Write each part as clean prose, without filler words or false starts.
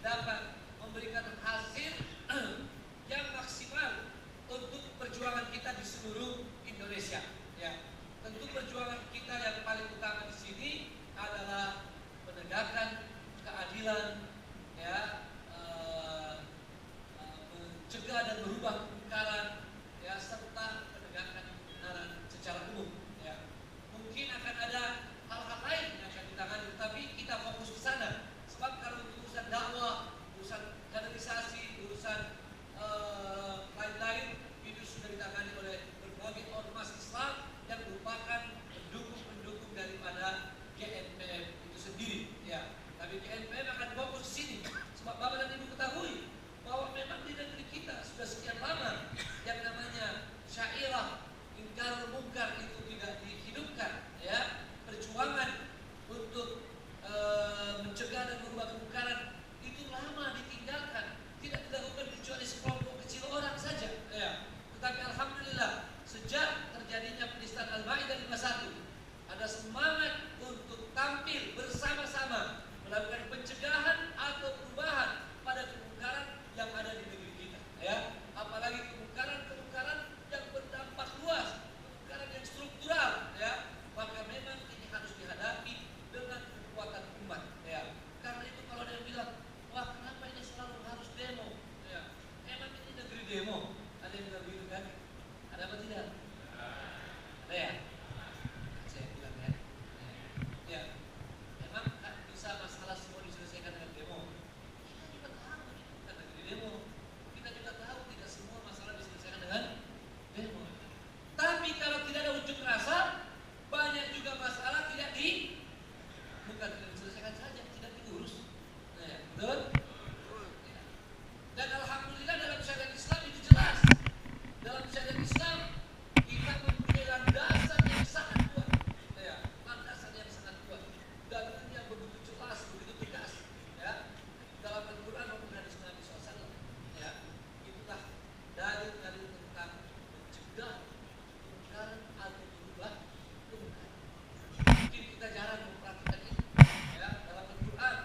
dapat memberikan hasil yang maksimal untuk perjuangan kita di seluruh Indonesia. Ya, tentu perjuangan kita yang paling utama di sini adalah penegakan keadilan, ya, mencegah dan merubah kemungkaran, ya, serta penegakan kebenaran secara umum. Ya, mungkin akan ada hal-hal lain yang akan ditangani, tetapi kita fokus ke sana. Sebab kalau urusan dakwah, urusan kaderisasi, urusan lain-lain itu sudah ditangani oleh berbagai ormas Islam yang merupakan pendukung-pendukung daripada GNPM itu sendiri. Ya, tapi GNPM akan fokus di sini. Sebab Bapak dan Ibu ketahui bahwa memang di negeri kita sudah sekian lama yang namanya syairah ingkar mungkar itu tidak dihidupkan. Ya, perjuangan untuk mencegah dan merubah kemungkaran itu lama ditinggalkan, tidak dilakukan kecuali sekelompok kecil orang saja. Ya, tetapi alhamdulillah sejak terjadinya penistaan Al-Maidah 51 ada semangat untuk tampil bersama-sama melakukan pencegahan atau perubahan pada kemungkaran yang ada di negeri kita. Ya, apalagi kemungkaran-kemungkaran yang berdampak luas, kemungkaran yang struktural. Ya, maka memang ini harus dihadapi dengan kekuatan umat. Ya, karena itu kalau ada yang bilang, wah kenapa ini selalu harus demo? Ya, emang ini negeri demo? Ada yang bilang begitu kan? Ada apa tidak? Ada ya? Saya bilang ya. Ya, memang bisa masalah semua diselesaikan dengan demo. Kita juga tahu ini bukan negeri demo. Kita juga tahu tidak semua masalah diselesaikan dengan demo. Tapi kalau tidak ada unjuk rasa, banyak juga masalah bukan tidak diselesaikan saja, tidak diurus. Nah, ya, betul? Ya. Dan alhamdulillah dalam syariat Islam itu jelas. Dalam syariat Islam kita mempunyai landasan yang sangat kuat. Ya, landasan yang sangat kuat. Dan yang begitu jelas, begitu tegas. Ya, dalam Al-Quran maupun hadis Nabi SAW. Ya, itulah dalil-dalil tentang mencegah kemungkaran atau merubah kemungkaran. Mungkin kita jarang memperhatikan itu. Ya, dalam Al-Quran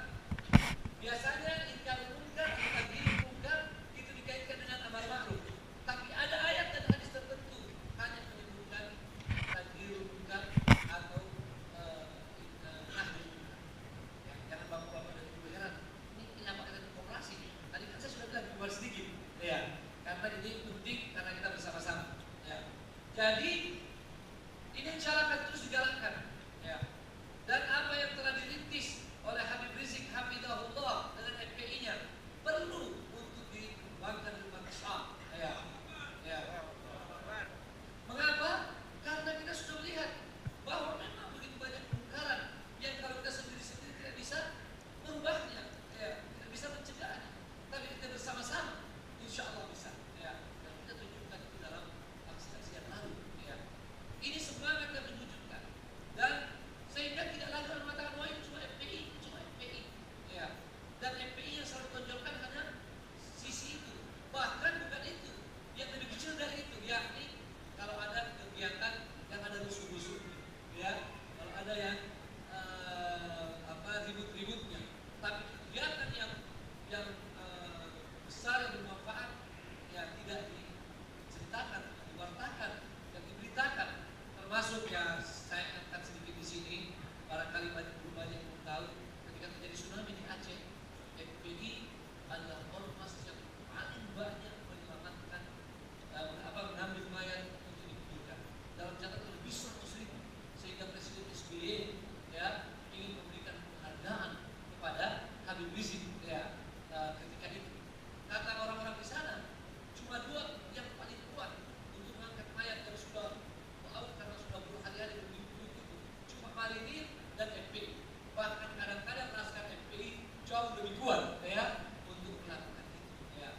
biasanya ingkar mungkar atau tanzir mungkar itu dikaitkan dengan amar ma'ruf. Tapi ada ayat dan hadis tertentu hanya menyebutkan tanzir mungkar atau nahi mungkar. Ya, jangan bapak-bapak dan ibu heran. Ini kenapa ada demokrasi? Tadi kan saya sudah bilang keluar sedikit. Ya, karena ini penting karena kita bersama-sama. Ya. Jadi ini insya Allah akan terus dijalankan. Ya. Dan apa yang telah dirintis oleh Habib Rizik Hafizahullah dengan FPI-nya perlu untuk dikembangkan di umat Islam. Ya. Ya. Mengapa? Karena kita sudah melihat bahwa memang begitu banyak kemungkaran yang kalau kita sendiri-sendiri tidak bisa merubahnya, ya, tidak bisa mencegahnya. Tapi kita bersama-sama, insya Allah bisa. Ya. Dan kita tunjukkan itu dalam aksi-aksi yang lalu. Ya. Ini semangat yang diwujudkan. Dan sehingga tidak lagi orang mengatakan wah itu cuma FPI. Ya. Dan FPI yang selalu tonjolkan hanya sisi itu. Bahkan bukan itu. Yang lebih kecil dari itu, yakni kalau ada kegiatan yang ada rusuh-rusuh, ya, kalau ada yang ribut-ributnya. Tapi kegiatan yang besar yang bermanfaat, ya tidak diceritakan, diwartakan, dan diberitakan. Termasuk ya saya angkat sedikit di sini, barangkali banyak yang tahu ketika terjadi tsunami di Aceh, FPI adalah ormas yang paling banyak menyelamatkan mengambil mayat untuk dikuburkan. Dalam catatan lebih 100.000, sehingga Presiden SBY ya ingin memberikan penghargaan kepada Habib Rizik ya ketika itu. Kata orang-orang di sana cuma dua yang paling kuat untuk mengangkat mayat yang sudah karena sudah berhari-hari begitu cuma Marinir dan FPI. Bahkan kadang-kadang naskah FPI jauh lebih kuat ya untuk melakukan itu. Ya.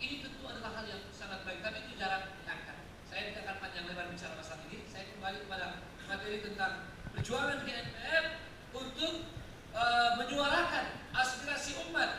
Ini tentu adalah hal yang sangat baik, tapi itu jarang diangkat. Saya tidak akan panjang lebar bicara masalah ini. Saya kembali kepada materi tentang perjuangan GNPM untuk menyuarakan aspirasi umat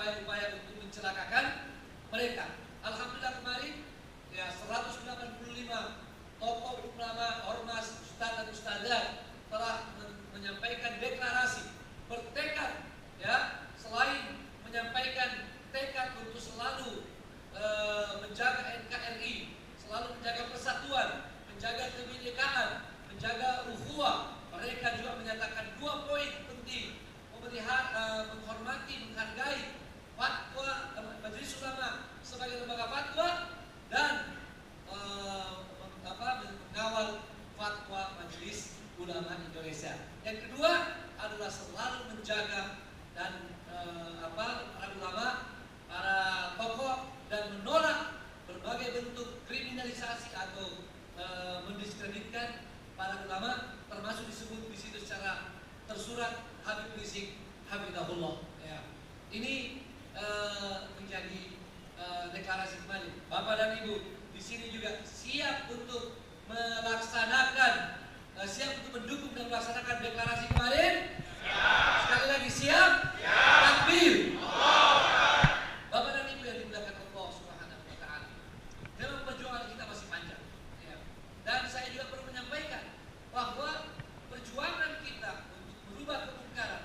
upaya-upaya untuk mencelakakan mereka. Alhamdulillah kemarin ya 185 tokoh ulama, ormas, ustaz dan ustazah telah menyampaikan deklarasi bertekad ya, selain menyampaikan tekad untuk selalu menjaga NKRI, selalu menjaga persatuan, menjaga kebinekaan, menjaga ukhuwah. Mereka juga menyatakan 2 poin penting: menghormati, menghargai fatwa Majelis Ulama sebagai lembaga fatwa dan mengawal fatwa Majelis Ulama Indonesia. Yang kedua adalah selalu menjaga dan para ulama, para tokoh, dan menolak berbagai bentuk kriminalisasi atau mendiskreditkan para ulama, termasuk disebut di situ secara tersurat Habib Rizik Hafizahullah. Ya. Ini menjadi deklarasi kembali. Bapak dan Ibu di sini juga siap untuk melaksanakan, siap untuk mendukung dan melaksanakan deklarasi kemarin. Sekali lagi siap. Takbir. Bapak dan Ibu yang dimuliakan Allah Subhanahu wa taala. Memang perjuangan kita masih panjang, ya. Dan saya juga perlu menyampaikan bahwa perjuangan kita untuk merubah kemungkaran,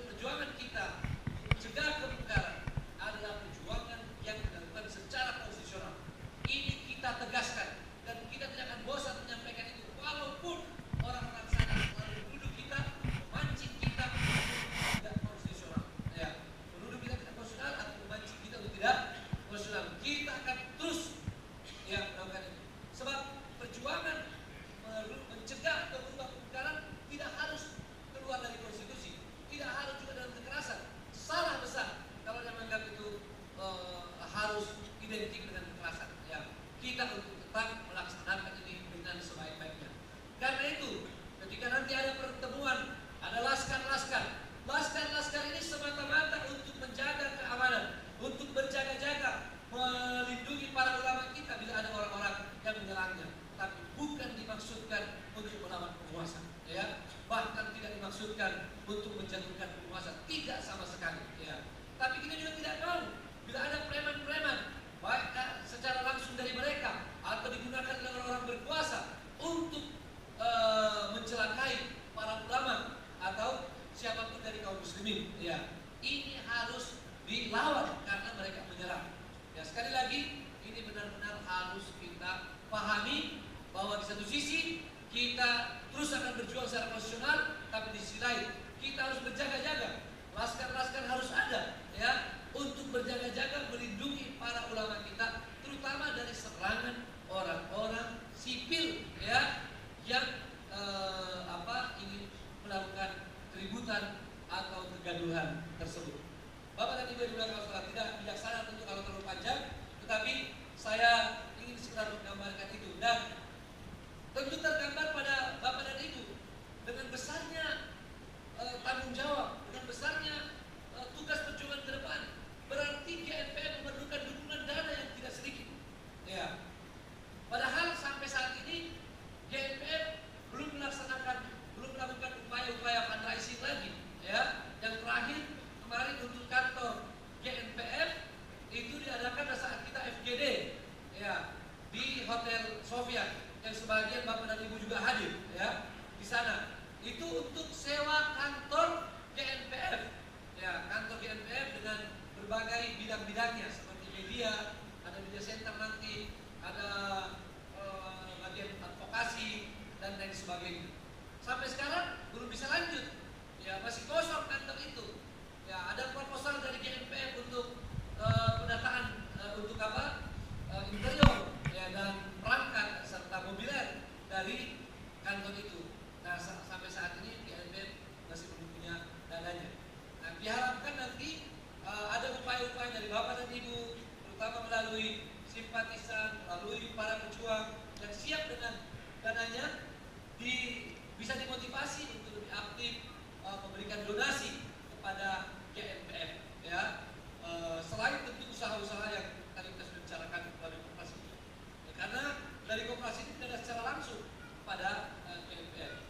perjuangan kita untuk mencegah kemungkaran adalah perjuangan yang dilakukan secara konstitusional. Ini kita tegaskan dan kita tidak akan bosan menyampaikan itu, walaupun orang-orang sana selalu menuduh kita, memancing kita tidak konstitusional. Ya, menuduh kita tidak konstitusional atau memancing kita untuk tidak konstitusional. Kita akan terus ya melakukan itu. Sebab perjuangan mencegah atau merubah kemungkaran tidak harus keluar dari konstitusi, tidak harus juga dalam kekerasan. Salah besar kalau dia menganggap itu harus identik dengan kekerasan. Ya, kita untuk tetap melaksanakan ini dengan sebaik-baiknya. Karena itu, ketika nanti ada pertemuan, ada laskar-laskar ini semata-mata untuk menjaga keamanan, untuk berjaga-jaga, melindungi para ulama kita bila ada orang-orang yang menyerangnya. Tapi bukan dimaksudkan untuk melawan penguasa, ya. Bahkan tidak dimaksudkan untuk menjatuhkan penguasa, tidak sama sekali, ya. Tapi kita juga tidak mau bila ada preman-preman, baik secara langsung dari mereka atau digunakan oleh orang-orang berkuasa untuk mencelakai para ulama atau siapapun dari kaum muslimin, ya. Ini harus dilawan karena mereka menyerang. Ya, sekali lagi ini benar-benar harus kita pahami bahwa di satu sisi kita terus akan berjuang secara konstitusional, tapi di sisi lain kita harus berjaga-jaga. Laskar-laskar harus ada, ya, untuk berjaga-jaga melindungi para ulama kita, terutama dari serangan orang-orang sipil, ya, yang ingin melakukan keributan atau kegaduhan tersebut. Bapak dan Ibu yang dimuliakan Allah, tidak bijaksana tentu kalau terlalu panjang, tetapi saya ingin sekedar menggambarkan itu, dan tentu tergambar pada Bapak dan Ibu dengan besarnya tanggung jawab, dengan besarnya tugas perjuangan ke depan. Berarti GNPF memerlukan dukungan dana yang tidak sedikit, ya. Padahal sampai saat ini GNPF belum melakukan upaya-upaya fundraising lagi, ya. Yang terakhir kemarin untuk kantor GNPF itu diadakan pada saat kita FGD, ya, di Hotel Sofia, yang sebagian Bapak dan Ibu juga hadir, ya, di sana. Itu untuk sewa kantor GNPF, ya, kantor GNPF dengan berbagai bidang-bidangnya seperti media, ada media center nanti, ada bagian advokasi dan lain sebagainya. Sampai sekarang belum bisa lanjut, ya, masih kosong kantor itu. Ya, ada proposal dari GNPF untuk pendataan untuk interior, ya, dan perangkat serta mobiler dari kantor itu. Nah, sampai saat ini GNPF masih belum punya dananya. Nah, diharapkan nanti ada upaya-upaya dari Bapak dan Ibu, terutama melalui simpatisan, melalui para pejuang yang siap dengan dananya, bisa dimotivasi untuk lebih aktif memberikan donasi kepada GNPF, ya. Selain tentu usaha-usaha yang tadi kita sudah bicarakan melalui koperasi, ya, karena dari koperasi ini tidak secara langsung kepada GNPF.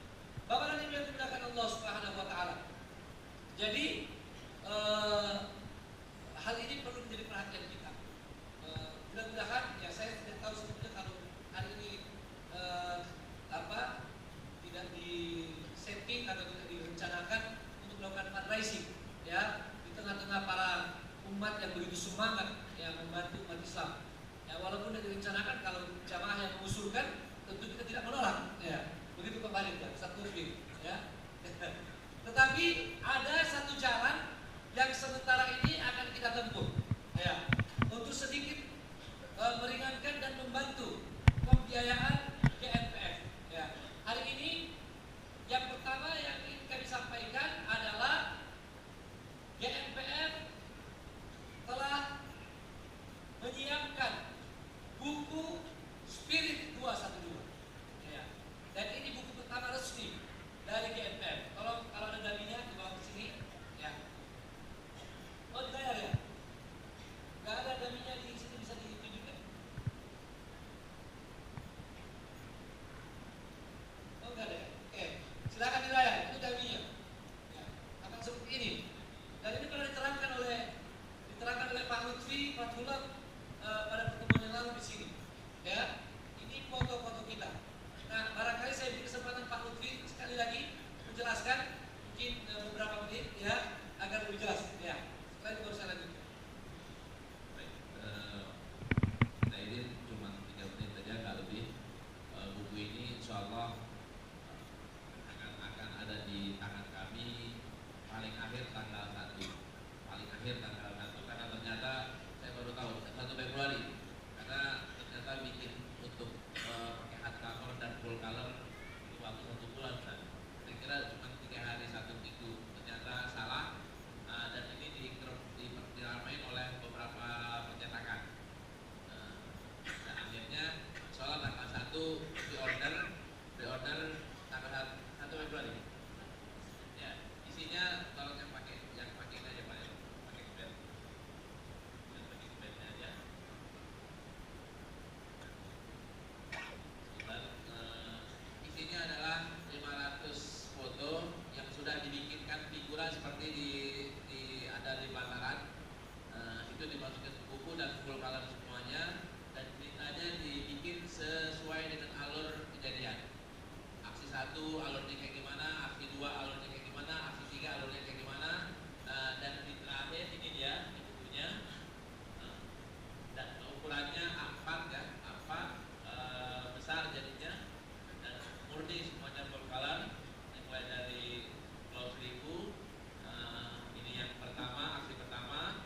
Bapak dan Ibu yang dimuliakan Allah Subhanahu wa taala. Jadi semangat ya membantu umat Islam. Ya walaupun tidak direncanakan, kalau jamaah yang mengusulkan tentu kita tidak menolak. Ya begitu kemarin ya Ustaz Taufik ya. Tetapi ada satu jalan yang sementara ini akan kita tempuh ya untuk sedikit meringankan dan membantu pembiayaan GNPF. Ya hari ini yang pertama yang ingin kami sampaikan adalah GNPF telah menyiapkan buku Spirit 212 ya. Dan ini buku pertama resmi dari GNPF. Tolong kalau ada daminya dibawa ke sini ya. Oh dibayar ya? Gak ada daminya di sini, bisa ditunjukkan? Oh gak ada ya? Oke, silakan dibayar, itu daminya ya. Akan seperti ini. Dan ini pernah diterangkan oleh Pak Lutfi Fathullah pada pertemuan yang lalu di sini. Ya, ini foto-foto kita. Nah, barangkali saya beri kesempatan Pak Lutfi sekali lagi menjelaskan mungkin beberapa menit ya agar lebih jelas. Ya, setelah itu baru saya lanjutkan. Baik, kita ini cuma 3 menit saja, nggak lebih. Buku ini insya Allah akan ada di tangan kami paling akhir tanggal 1. Paling akhir tanggal 1 karena ternyata saya baru tahu 1 Februari. Karena ternyata bikin untuk pakai hardcover dan full color itu waktu 1 bulan kan. Saya kira cuma 3 hari 1 minggu, ternyata salah. Dan ini diramaikan oleh beberapa percetakan. Dan akhirnya soal tanggal 1 pre-order tanggal 1 Februari. Ya, isinya tolong yang pakai ini aja Pak ya, pakai bed. Dan pakai bednya aja. Isinya adalah 500 foto yang sudah dibikinkan figuran seperti ada di pasaran. Itu dimasukin ke buku dan full color semuanya, dan ceritanya dibikin sesuai dengan alur kejadian. Aksi 1 alurnya kayak gimana, aksi 2 alurnya kayak gimana, aksi 3 alurnya kayak gimana, dan di terakhir ini dia di bukunya. Dan ukurannya A4 ya, A4 besar jadinya, dan murni semuanya full color, mulai dari Pulau Seribu. Ini yang pertama, aksi pertama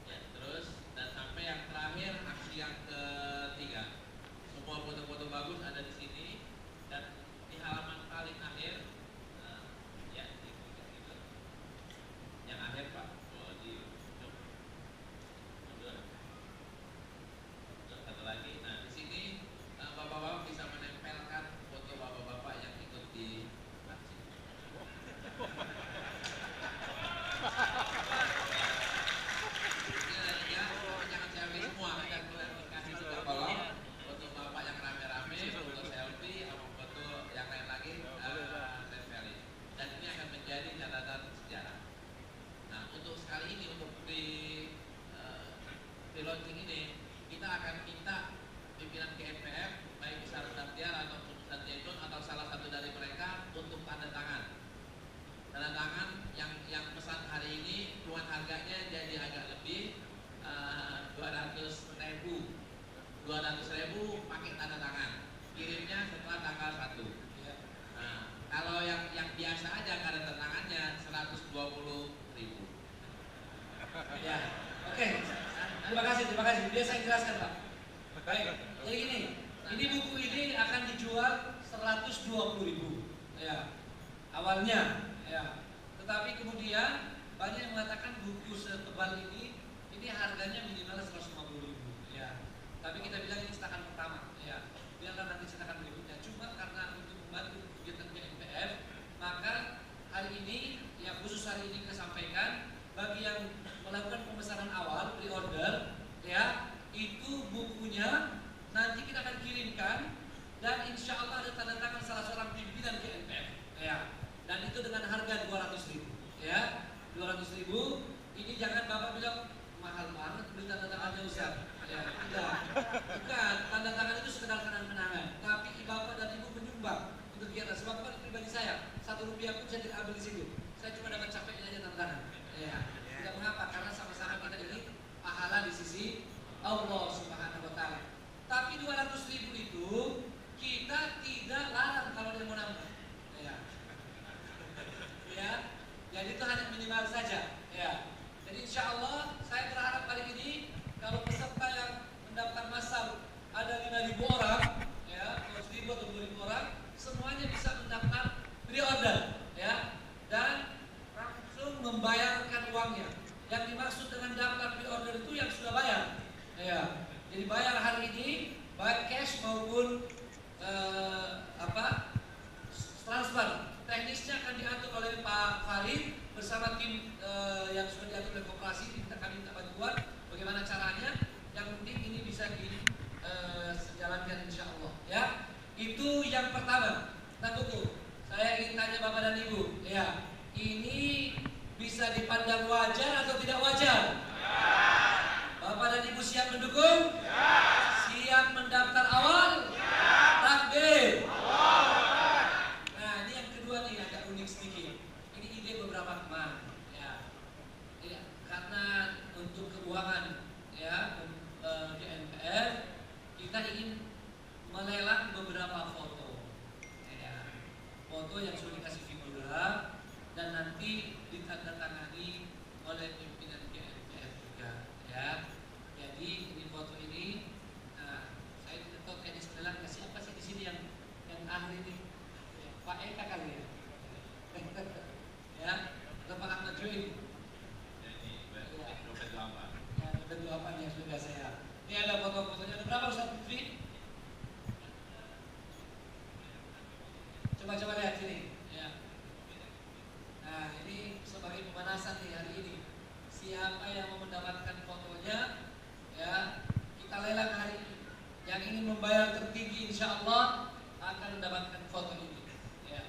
ya, terus dan sampai yang terakhir aksi yang ketiga. Semua foto-foto bagus ada di sini, dan di halaman paling akhir ya itu yang akhir Pak. Satu lagi. Nah, di sini bapak-bapak bisa menempelkan foto bapak-bapak yang ikut di aksi. Ini ada 3, jangan selfie semua, dan dikasih 3 kolom. Foto bapak yang rame-rame, foto selfie, sama foto yang lain lagi tempelin. Dan ini akan menjadi catatan sejarah. Nah, untuk sekali ini, untuk di launching ini, kita akan minta pimpinan GNPF, baik Ustaz Dartiar ataupun Ustaz Zaitun atau salah satu dari mereka, untuk tanda tangan. Tanda tangan yang pesan hari ini, keluar harganya jadi agak lebih 200.000. 200.000 pakai tanda tangan. Kirimnya setelah tanggal 1. Nah, kalau yang biasa aja nggak ada tanda tangannya 120.000. Ya, oke. Terima kasih. Biar saya jelaskan Pak. Baik, jadi ini buku ini akan dijual 120.000 ya awalnya ya. Tetapi kemudian banyak yang mengatakan buku setebal ini harganya minimal 150.000 ya. Tapi kita bilang ini cetakan pertama ya. Biarlah nanti cetakan berikutnya. Cuma karena untuk membantu kegiatan GNPF, maka hari ini ya khusus hari ini kita sampaikan bagi yang melakukan pemesanan awal pre-order ya, itu bukunya nanti kita akan kirimkan, dan insya Allah ada tanda tangan salah seorang pimpinan GNPF ya, dan itu dengan harga 200.000 ya. 200.000 ini jangan Bapak bilang mahal banget beli tanda tangannya Ustaz ya. Bukan, tanda tangan itu sekedar kenang-kenangan, tapi Bapak dan Ibu menyumbang untuk kegiatan. Sebab kan pribadi saya 1 rupiah pun saya tidak ambil di situ, saya cuma dapat capeknya aja tanda tangan ya. Tidak mengapa, karena sama-sama kita ini membayarkan uangnya. Yang dimaksud dengan daftar pre-order itu yang sudah bayar. Ya, jadi bayar hari ini, baik cash maupun transfer. Teknisnya akan diatur oleh Pak Farid bersama tim yang sudah diatur oleh koperasi. Kami minta bantuan bagaimana caranya. Yang penting ini bisa dijalankan insya Allah. Ya, itu yang pertama. Nah buku, saya ingin tanya Bapak dan Ibu, ya, ini bisa dipandang wajar atau tidak wajar? Bapak dan Ibu siap mendukung? Siap mendaftar awal? Takbir. Nah ini yang kedua nih, agak unik sedikit. Ini ide beberapa teman, ya. Karena untuk keuangan, ya, di MPR kita ingin melelang beberapa foto, ya. Foto yang sudah dikasih figura dan nanti ditandatangani oleh pimpinan GMPR juga, ya. Jadi ini foto ini, nah, saya tidak tahu teknis lelang kasih apa sih di sini yang ahli ini, Pak Eka kali ya, ya, atau Pak Ahmad Join. Ya, kedua yang sudah saya. Ini ada foto-fotonya. Ada berapa Ustaz Fitri? Coba lihat sini. Ya. Nah ini sebagai pemanasan nih hari ini. Siapa yang mau mendapatkan fotonya, ya kita lelang hari ini. Yang ingin membayar tertinggi insya Allah akan mendapatkan foto ini. Ya.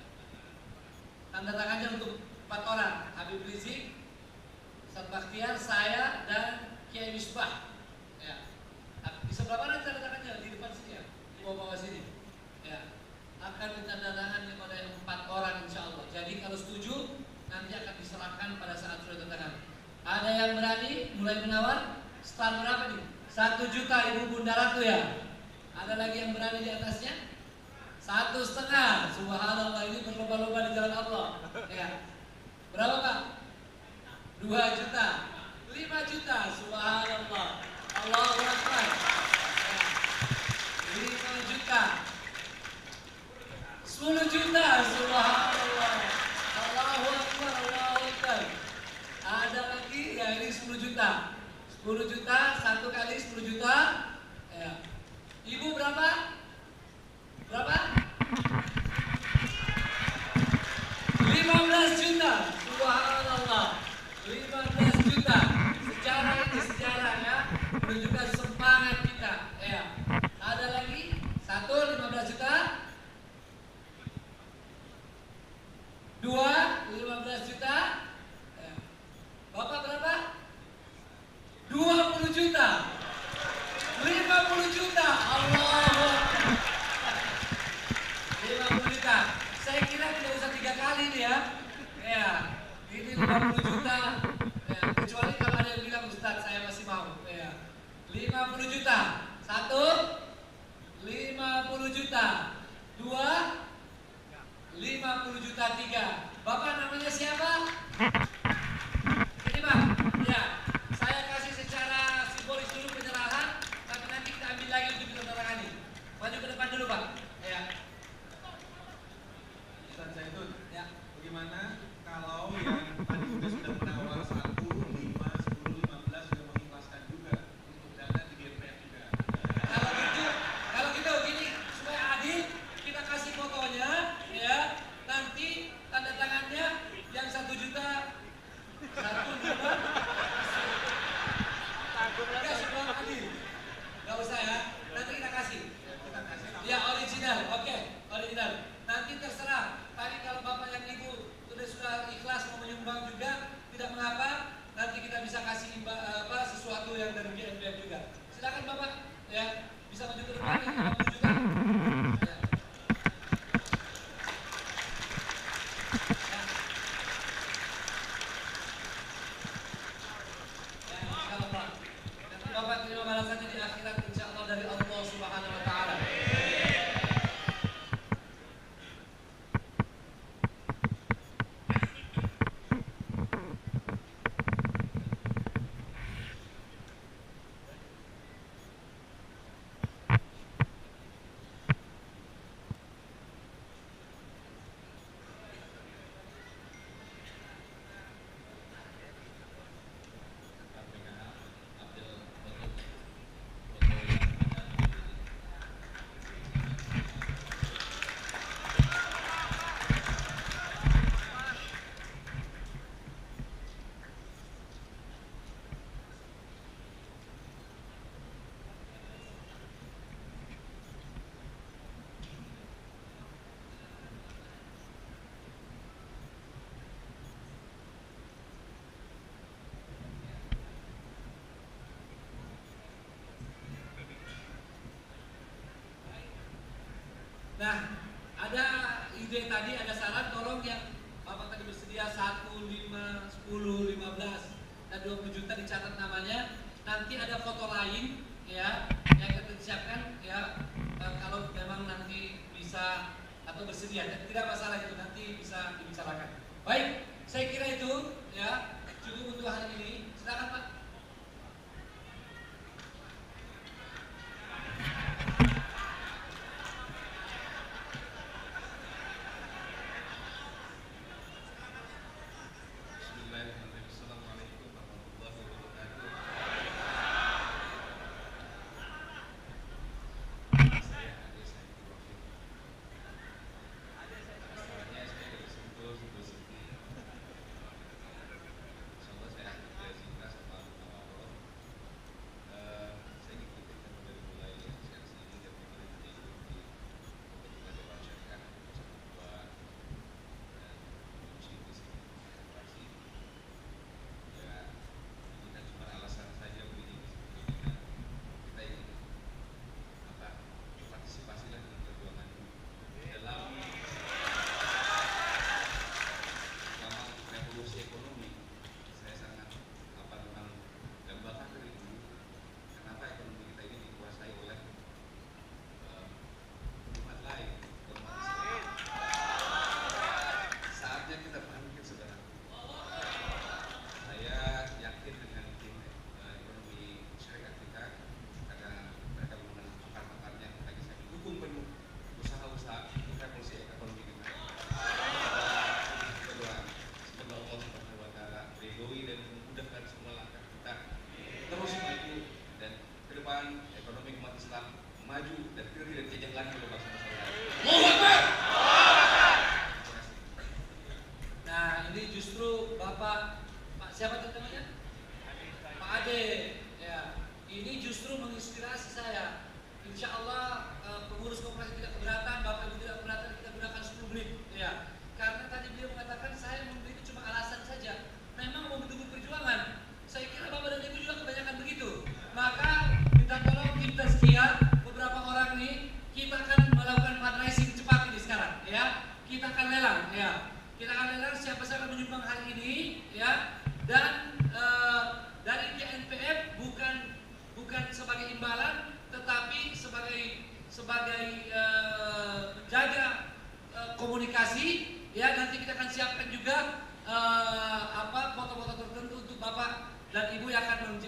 Tanda tangannya untuk 4 orang. Habib Rizik, Ustaz Bakhtiar, saya dan Kiai Misbah. Ya. Di sebelah mana tanda tangannya? Di depan sini ya, di bawah sini. Ya. Akan ditandatangani oleh 4 orang insya Allah. Jadi kalau setuju nanti akan diserahkan pada saat sudah ditandatangani. Ada yang berani mulai menawar? Start berapa nih? 1 juta Ibu Bunda Ratu ya. Ada lagi yang berani di atasnya? 1,5. Subhanallah, ini berlomba-lomba di jalan Allah. Ya. Berapa Pak? 2 juta. 5 juta. Subhanallah. Allahu Akbar. Ya. 5 juta. 10 juta. Subhanallah. Allahu Akbar. Allahu Akbar. Ada lagi ya, ini 10 juta. 10 juta, 1 kali 10 juta. Ya. Ibu berapa? Berapa? 15 juta. Subhanallah. 15 juta. Sejarah ini, sejarah ya. Menunjukkan semangat kita. Ya. Ada lagi? 15 juta. 15 juta. Ya. Bapak berapa? 20 juta. 50 juta. Allahu Akbar. 50 juta. Saya kira tidak usah 3 kali nih ya. Ya. Ini 50 juta. Ya. Kecuali kalau ada yang bilang Ustaz saya masih mau. Ya. 50 juta. 1, 50 juta. 2, 50 juta. 3. Bapak namanya siapa? Ini Bang. Ya. Saya kasih secara simbolis dulu penyerahan, tapi nanti kita ambil lagi untuk ditandatangani. Maju ke depan dulu Pak. Ya. Ustaz Zaitun, Ya. bagaimana kalau yang tadi sudah menawar 1, 5, 10, 15 sudah mengikhlaskan juga untuk dana di GMPR juga? Kalau gitu gini supaya adil, kita kasih fotonya, ya. Nanti tanda tangannya yang 1 juta, 1 juta. Enggak sebelum adil. Enggak usah ya. Nanti kita kasih. Ya original, oke, original. Nanti terserah. Tadi kalau Bapak yang Ibu sudah ikhlas mau menyumbang juga, tidak mengapa. Nanti kita bisa kasih sesuatu yang dari GMPR juga. Silakan Bapak, ya bisa maju ke depan. 50 juta. Ya. Bapak terima balasannya di akhirat insya Allah dari Allah Subhanahu wa Ta'ala. tadi ada saran tolong yang Bapak tadi bersedia 1, 5, 10, 15 dan 20 juta dicatat namanya. Nanti ada foto lain ya yang kita siapkan ya, kalau memang nanti bisa atau bersedia, tidak masalah, itu nanti bisa dibicarakan. Baik, saya kira itu ya cukup untuk hari ini. Silakan Pak. Assalamualaikum warahmatullahi wabarakatuh. Saya Ade Saiful Wahid. Masalahnya saya dari Sentul City. Insyaallah saya kerja cinta sama Allah. Saya ngikutin dari mulai asosiasi ini dan kemudian mengikuti kepentingan dewan syariah buat dan kunci di sini operasi. Ya, ini kan cuma alasan saja begini. Kita ingin partisipasilah dalam perjuangan dalam revolusi ekonomi. Saya sangat memang dan bahkan dari dulu kenapa ekonomi kita ini dikuasai oleh umat lain, umat Islam. Saatnya kita bangkit, saudara. Saya yakin dengan tim ekonomi syariah kita karena mereka mengenal akar-akarnya, lagi saya mendukung penuh usaha-usaha untuk revolusi ekonomi kita. Berdoa semoga Allah Subhanahu wa taala ridhoi dan memudahkan semua langkah kita terus maju, dan ke depan ekonomi umat Islam maju dan terdiri dan jejak lagi oleh bangsa saudara. Allahu Akbar. Terima kasih. Nah, ini justru Bapak siapa tadi namanya? Pak Ade. Ya, ini justru menginspirasi saya. Insya Allah pengurus koperasi tidak keberatan, Bapak Ibu tidak keberatan, kita gunakan 10 menit. Ya, karena tadi beliau mengatakan saya memberi itu cuma alasan saja. Memang mau mendukung perjuangan. Saya kira Bapak dan Ibu juga kebanyakan begitu. Maka minta tolong kita sekian beberapa orang nih, kita akan melakukan fundraising cepat ini sekarang. Ya, kita akan lelang. Ya, kita akan lelang siapa saja menyumbang hari ini. Ya. Dan dari GNPF bukan sebagai imbalan, tetapi sebagai jaga komunikasi. Ya, nanti kita akan siapkan juga foto-foto tertentu untuk Bapak dan Ibu yang akan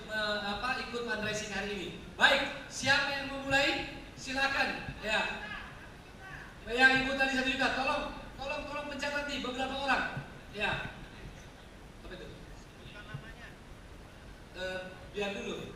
ikut fundraising hari ini. Baik, siapa yang mau mulai? Silakan. Ya, yang Ibu tadi 1 juta, tolong mencatat nih beberapa orang. Ya. Apa itu? Biar dulu.